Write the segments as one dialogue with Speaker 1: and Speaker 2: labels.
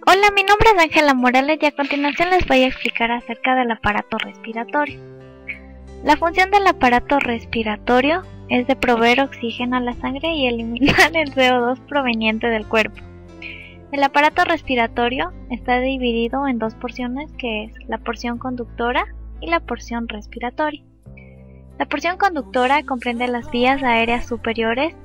Speaker 1: Hola, mi nombre es Ángela Morales y a continuación les voy a explicar acerca del aparato respiratorio. La función del aparato respiratorio es de proveer oxígeno a la sangre y eliminar el CO2 proveniente del cuerpo. El aparato respiratorio está dividido en dos porciones, que es la porción conductora y la porción respiratoria. La porción conductora comprende las vías aéreas superiores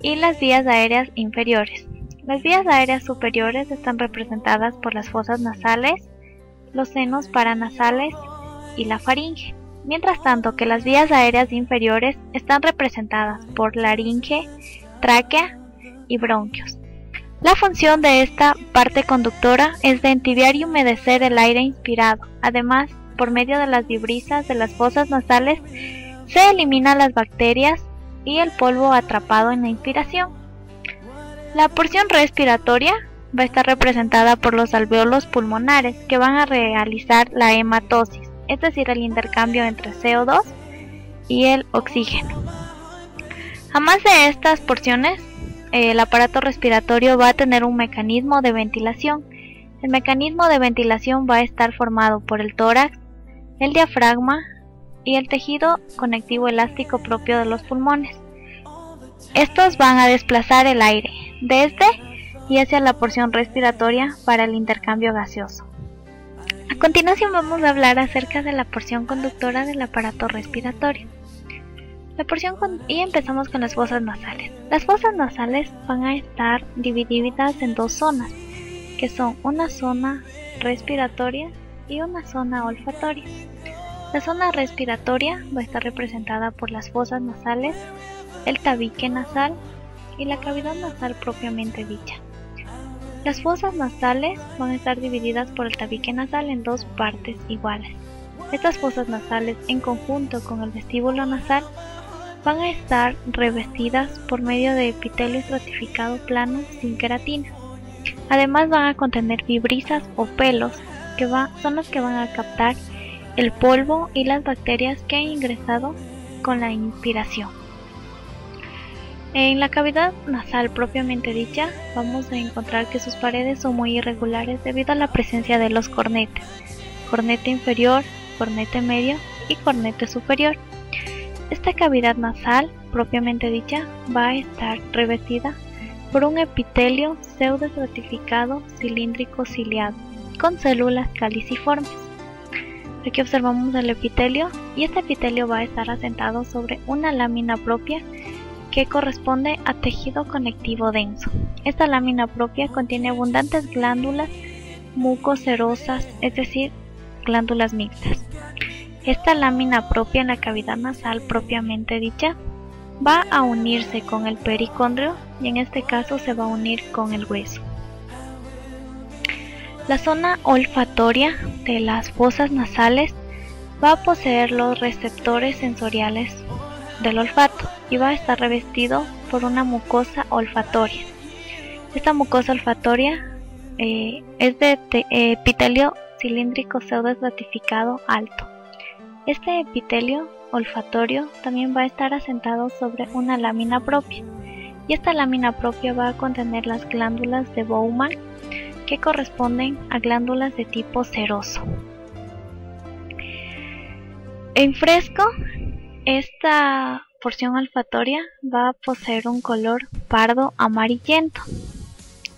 Speaker 1: y las vías aéreas inferiores. Las vías aéreas superiores están representadas por las fosas nasales, los senos paranasales y la faringe, mientras tanto que las vías aéreas inferiores están representadas por laringe, tráquea y bronquios. La función de esta parte conductora es de entibiar y humedecer el aire inspirado. Además, por medio de las vibrisas de las fosas nasales se eliminan las bacterias y el polvo atrapado en la inspiración. La porción respiratoria va a estar representada por los alvéolos pulmonares, que van a realizar la hematosis, es decir, el intercambio entre CO2 y el oxígeno. Además de estas porciones, el aparato respiratorio va a tener un mecanismo de ventilación. El mecanismo de ventilación va a estar formado por el tórax, el diafragma y el tejido conectivo elástico propio de los pulmones. Estos van a desplazar el aire desde y hacia la porción respiratoria para el intercambio gaseoso. A continuación vamos a hablar acerca de la porción conductora del aparato respiratorio. Y empezamos con las fosas nasales. Las fosas nasales van a estar divididas en dos zonas, que son una zona respiratoria y una zona olfatoria. La zona respiratoria va a estar representada por las fosas nasales, el tabique nasal y la cavidad nasal propiamente dicha. Las fosas nasales van a estar divididas por el tabique nasal en dos partes iguales. Estas fosas nasales, en conjunto con el vestíbulo nasal, van a estar revestidas por medio de epitelio estratificado plano sin queratina. Además van a contener vibrisas o pelos, que son los que van a captar el polvo y las bacterias que han ingresado con la inspiración. En la cavidad nasal propiamente dicha, vamos a encontrar que sus paredes son muy irregulares debido a la presencia de los cornetes, cornete inferior, cornete medio y cornete superior. Esta cavidad nasal propiamente dicha va a estar revestida por un epitelio pseudoestratificado cilíndrico ciliado con células caliciformes. Aquí observamos el epitelio y este epitelio va a estar asentado sobre una lámina propia que corresponde a tejido conectivo denso. Esta lámina propia contiene abundantes glándulas mucocerosas, es decir, glándulas mixtas. Esta lámina propia en la cavidad nasal propiamente dicha va a unirse con el pericondrio y en este caso se va a unir con el hueso. La zona olfatoria de las fosas nasales va a poseer los receptores sensoriales del olfato y va a estar revestido por una mucosa olfatoria. Esta mucosa olfatoria es de epitelio cilíndrico pseudoestratificado alto. Este epitelio olfatorio también va a estar asentado sobre una lámina propia y esta lámina propia va a contener las glándulas de Bowman, que corresponden a glándulas de tipo seroso. En fresco, esta porción olfatoria va a poseer un color pardo amarillento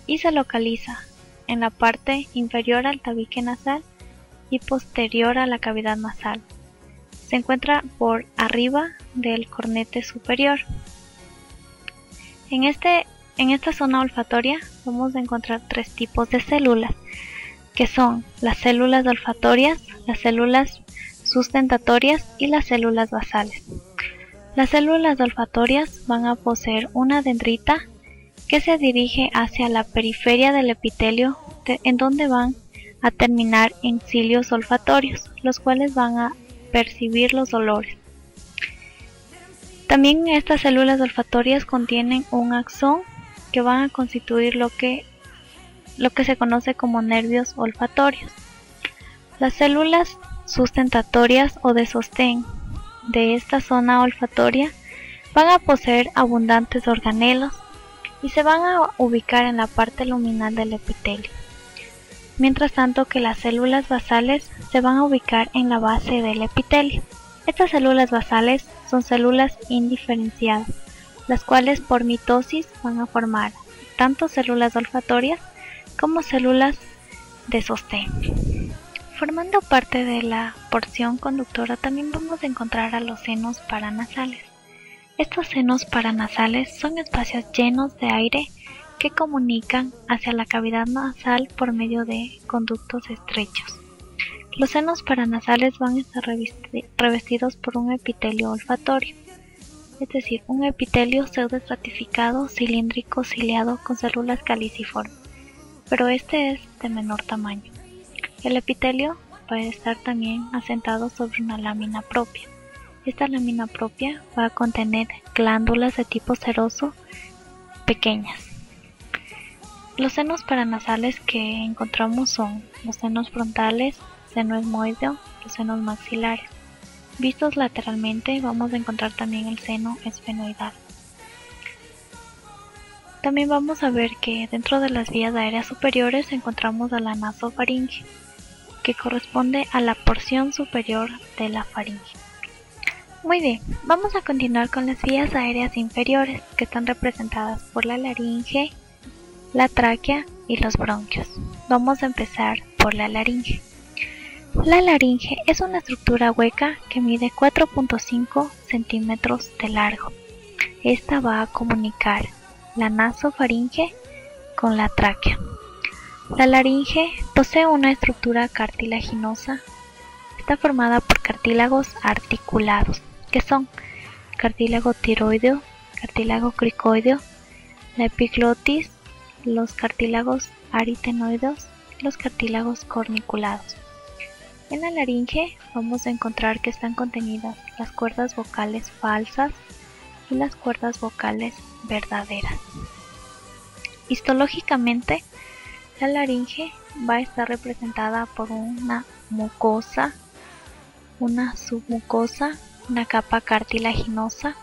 Speaker 1: y se localiza en la parte inferior al tabique nasal y posterior a la cavidad nasal. Se encuentra por arriba del cornete superior. En esta zona olfatoria vamos a encontrar tres tipos de células, que son las células olfatorias, las células sustentatorias y las células basales. Las células olfatorias van a poseer una dendrita que se dirige hacia la periferia del epitelio, en donde van a terminar en cilios olfatorios, los cuales van a percibir los olores. También estas células olfatorias contienen un axón que van a constituir lo que se conoce como nervios olfatorios. Las células sustentatorias o de sostén de esta zona olfatoria van a poseer abundantes organelos y se van a ubicar en la parte luminal del epitelio. mientras tanto que las células basales se van a ubicar en la base del epitelio. Estas células basales son células indiferenciadas, las cuales por mitosis van a formar tanto células olfatorias como células de sostén. Formando parte de la porción conductora también vamos a encontrar a los senos paranasales. Estos senos paranasales son espacios llenos de aire que comunican hacia la cavidad nasal por medio de conductos estrechos. Los senos paranasales van a estar revestidos por un epitelio olfatorio, es decir, un epitelio pseudoestratificado, cilíndrico, ciliado con células caliciformes, pero este es de menor tamaño. El epitelio va a estar también asentado sobre una lámina propia. Esta lámina propia va a contener glándulas de tipo seroso pequeñas. Los senos paranasales que encontramos son los senos frontales, seno esmoideo, los senos maxilares. Vistos lateralmente vamos a encontrar también el seno esfenoidal. También vamos a ver que dentro de las vías aéreas superiores encontramos a la nasofaringe, que corresponde a la porción superior de la faringe. Muy bien, vamos a continuar con las vías aéreas inferiores, que están representadas por la laringe, la tráquea y los bronquios. Vamos a empezar por la laringe. La laringe es una estructura hueca que mide 4.5 centímetros de largo. Esta va a comunicar la nasofaringe con la tráquea. La laringe posee una estructura cartilaginosa. Está formada por cartílagos articulados, que son cartílago tiroideo, cartílago cricoideo, la epiglotis, los cartílagos aritenoideos y los cartílagos corniculados. En la laringe vamos a encontrar que están contenidas las cuerdas vocales falsas y las cuerdas vocales verdaderas. Histológicamente, la laringe va a estar representada por una mucosa, una submucosa, una capa cartilaginosa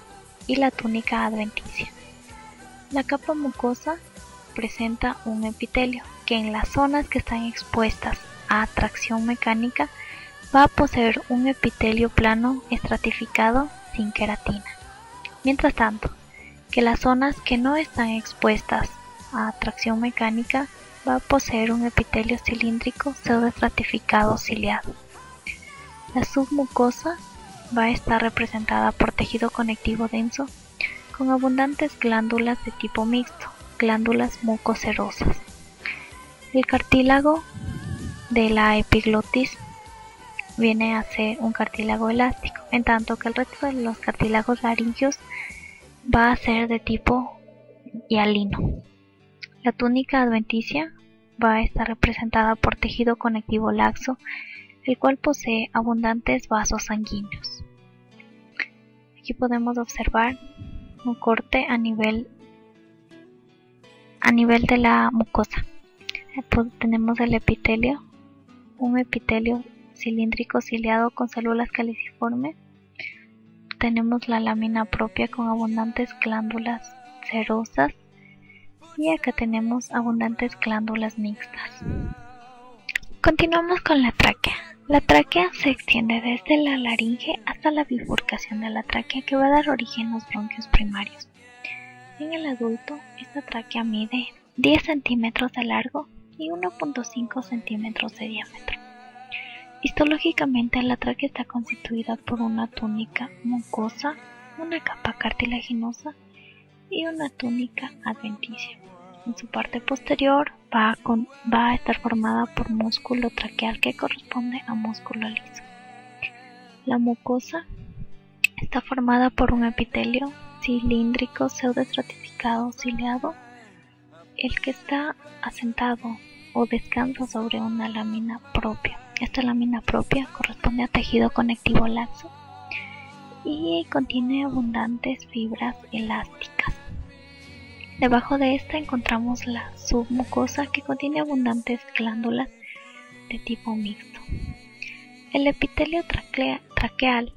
Speaker 1: y la túnica adventicia. La capa mucosa presenta un epitelio que en las zonas que están expuestas a tracción mecánica va a poseer un epitelio plano estratificado sin queratina. Mientras tanto, que las zonas que no están expuestas a tracción mecánica va a poseer un epitelio cilíndrico pseudoestratificado ciliado. La submucosa va a estar representada por tejido conectivo denso con abundantes glándulas de tipo mixto, glándulas mucocerosas. El cartílago de la epiglotis viene a ser un cartílago elástico, en tanto que el resto de los cartílagos laringeos va a ser de tipo hialino. La túnica adventicia va a estar representada por tejido conectivo laxo, el cual posee abundantes vasos sanguíneos. Aquí podemos observar un corte a nivel de la mucosa. Tenemos el epitelio, un epitelio cilíndrico ciliado con células caliciformes. Tenemos la lámina propia con abundantes glándulas serosas y acá tenemos abundantes glándulas mixtas. Continuamos con la tráquea. La tráquea se extiende desde la laringe hasta la bifurcación de la tráquea, que va a dar origen a los bronquios primarios. En el adulto, esta tráquea mide 10 centímetros de largo y 1.5 centímetros de diámetro. Histológicamente, la tráquea está constituida por una túnica mucosa, una capa cartilaginosa y una túnica adventicia. En su parte posterior va a estar formada por músculo traqueal que corresponde a músculo liso. La mucosa está formada por un epitelio cilíndrico pseudoestratificado ciliado, el que está asentado o descansa sobre una lámina propia. Esta lámina propia corresponde a tejido conectivo laxo y contiene abundantes fibras elásticas. Debajo de esta encontramos la submucosa, que contiene abundantes glándulas de tipo mixto. El epitelio traqueal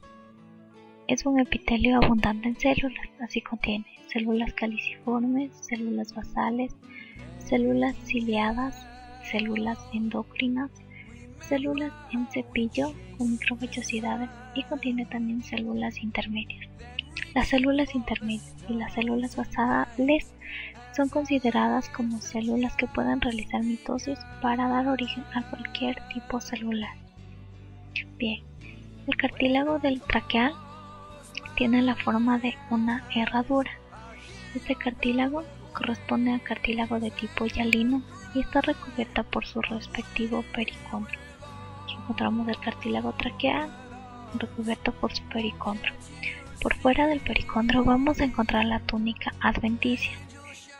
Speaker 1: es un epitelio abundante en células, así contiene células caliciformes, células basales, células ciliadas, células endocrinas, células en cepillo con microvellosidades y contiene también células intermedias. Las células intermedias y las células basales son consideradas como células que pueden realizar mitosis para dar origen a cualquier tipo celular. Bien, el cartílago del traqueal tiene la forma de una herradura. Este cartílago corresponde al cartílago de tipo hialino y está recubierta por su respectivo pericondrio. Aquí encontramos el cartílago traqueal recubierto por su pericondrio. Por fuera del pericondrio vamos a encontrar la túnica adventicia.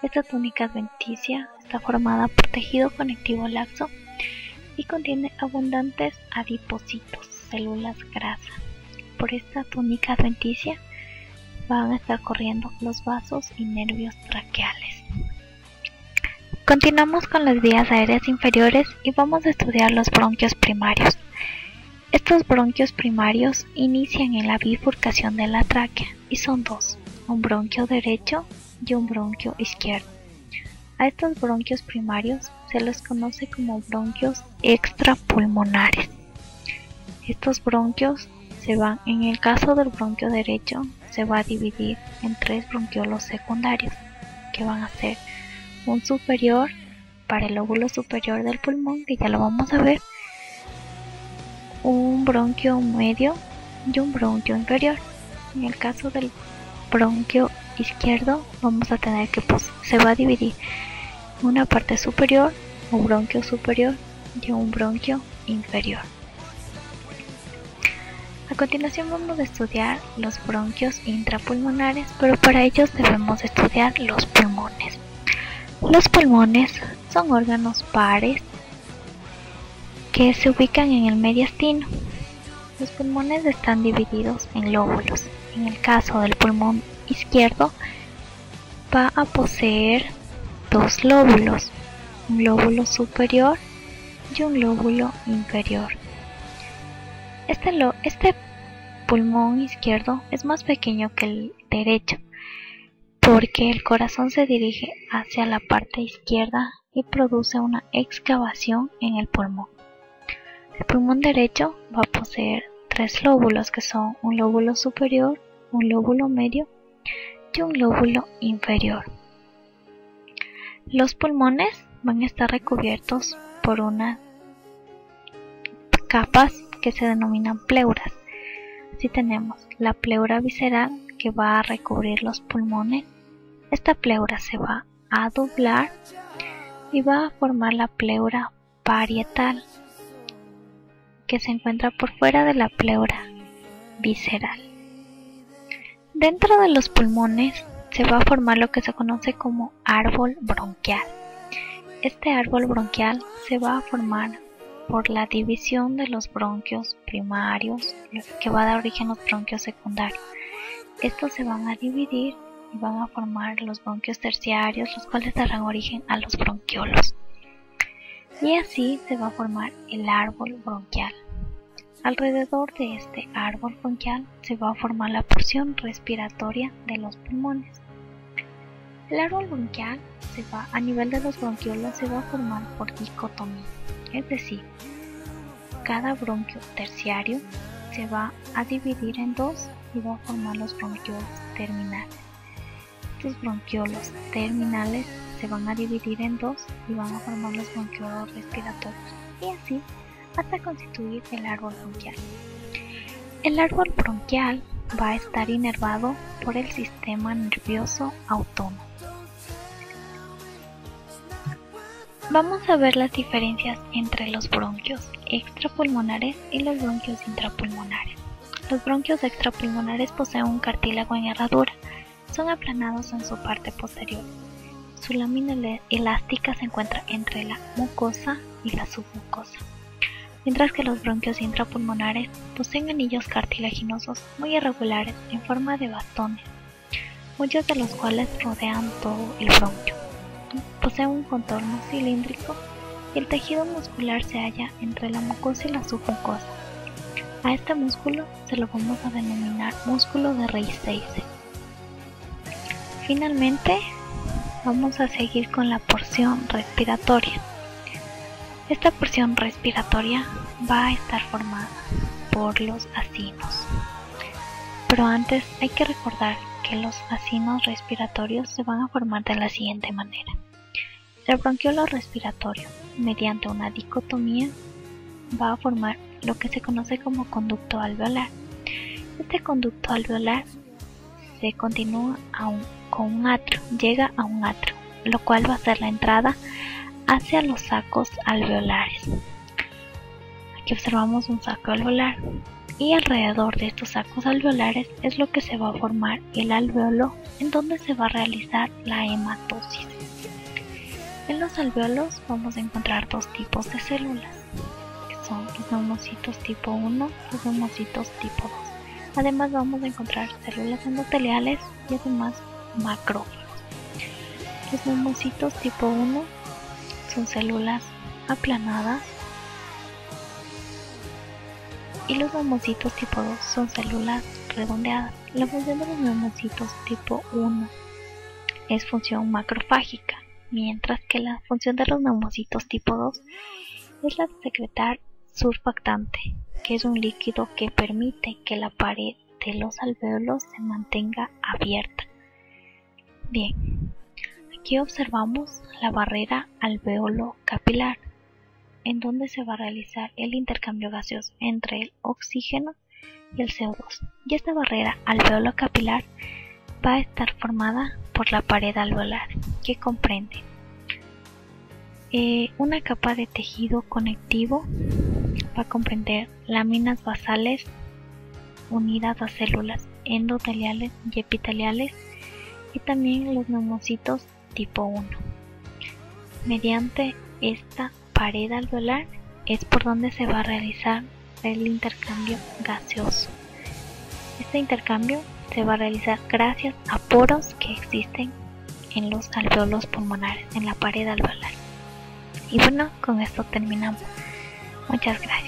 Speaker 1: Esta túnica adventicia está formada por tejido conectivo laxo y contiene abundantes adipocitos, células grasa. Por esta túnica adventicia van a estar corriendo los vasos y nervios traqueales. Continuamos con las vías aéreas inferiores y vamos a estudiar los bronquios primarios. Estos bronquios primarios inician en la bifurcación de la tráquea y son dos, un bronquio derecho y un bronquio izquierdo. A estos bronquios primarios se los conoce como bronquios extrapulmonares. Estos bronquios en el caso del bronquio derecho, se va a dividir en tres bronquiolos secundarios, que van a ser un superior para el lóbulo superior del pulmón, que ya lo vamos a ver, un bronquio medio y un bronquio inferior. En el caso del bronquio izquierdo, vamos a tener que se va a dividir una parte superior, un bronquio superior y un bronquio inferior. A continuación vamos a estudiar los bronquios intrapulmonares, pero para ellos debemos estudiar los pulmones. Los pulmones son órganos pares que se ubican en el mediastino. Los pulmones están divididos en lóbulos. En el caso del pulmón izquierdo va a poseer dos lóbulos, un lóbulo superior y un lóbulo inferior. Este pulmón izquierdo es más pequeño que el derecho porque el corazón se dirige hacia la parte izquierda y produce una excavación en el pulmón. El pulmón derecho va a poseer tres lóbulos que son un lóbulo superior, un lóbulo medio y un lóbulo inferior. Los pulmones van a estar recubiertos por unas capas que se denominan pleuras. Así tenemos la pleura visceral que va a recubrir los pulmones. Esta pleura se va a doblar y va a formar la pleura parietal que se encuentra por fuera de la pleura visceral. Dentro de los pulmones se va a formar lo que se conoce como árbol bronquial. Este árbol bronquial se va a formar por la división de los bronquios primarios, que va a dar origen a los bronquios secundarios. Estos se van a dividir y van a formar los bronquios terciarios, los cuales darán origen a los bronquiolos. Y así se va a formar el árbol bronquial. Alrededor de este árbol bronquial se va a formar la porción respiratoria de los pulmones. El árbol bronquial a nivel de los bronquiolos se va a formar por dicotomía, es decir, cada bronquio terciario se va a dividir en dos y va a formar los bronquiolos terminales. Estos bronquiolos terminales se van a dividir en dos y van a formar los bronquiolos respiratorios, y así hasta constituir el árbol bronquial. El árbol bronquial va a estar inervado por el sistema nervioso autónomo. Vamos a ver las diferencias entre los bronquios extrapulmonares y los bronquios intrapulmonares. Los bronquios extrapulmonares poseen un cartílago en herradura, son aplanados en su parte posterior. Su lámina elástica se encuentra entre la mucosa y la submucosa, mientras que los bronquios intrapulmonares poseen anillos cartilaginosos muy irregulares en forma de bastones, muchos de los cuales rodean todo el bronquio. Posee un contorno cilíndrico y el tejido muscular se halla entre la mucosa y la submucosa. A este músculo se lo vamos a denominar músculo de Reisseise. Finalmente, vamos a seguir con la porción respiratoria. Esta porción respiratoria va a estar formada por los acinos. Pero antes hay que recordar que los acinos respiratorios se van a formar de la siguiente manera. El bronquiolo respiratorio, mediante una dicotomía, va a formar lo que se conoce como conducto alveolar. Este conducto alveolar se continúa con un atrio, llega a un atrio, lo cual va a ser la entrada hacia los sacos alveolares. Aquí observamos un saco alveolar y alrededor de estos sacos alveolares es lo que se va a formar el alveolo, en donde se va a realizar la hematosis. En los alveolos vamos a encontrar dos tipos de células, que son los neumocitos tipo 1 y los neumocitos tipo 2. Además vamos a encontrar células endoteliales y además macrófagos. Los neumocitos tipo 1 son células aplanadas y los neumocitos tipo 2 son células redondeadas. La función de los neumocitos tipo 1 es función macrofágica, mientras que la función de los neumocitos tipo 2 es la de secretar surfactante, que es un líquido que permite que la pared de los alvéolos se mantenga abierta. Bien, aquí observamos la barrera alvéolo capilar, en donde se va a realizar el intercambio gaseoso entre el oxígeno y el CO2. Y esta barrera alvéolo capilar va a estar formada por la pared alveolar, que comprende una capa de tejido conectivo, va a comprender láminas basales unidas a células endoteliales y epiteliales y también los neumocitos tipo 1. Mediante esta pared alveolar es por donde se va a realizar el intercambio gaseoso. Este intercambio se va a realizar gracias a poros que existen en los alvéolos pulmonares, en la pared alveolar. Y bueno, con esto terminamos. Muchas gracias.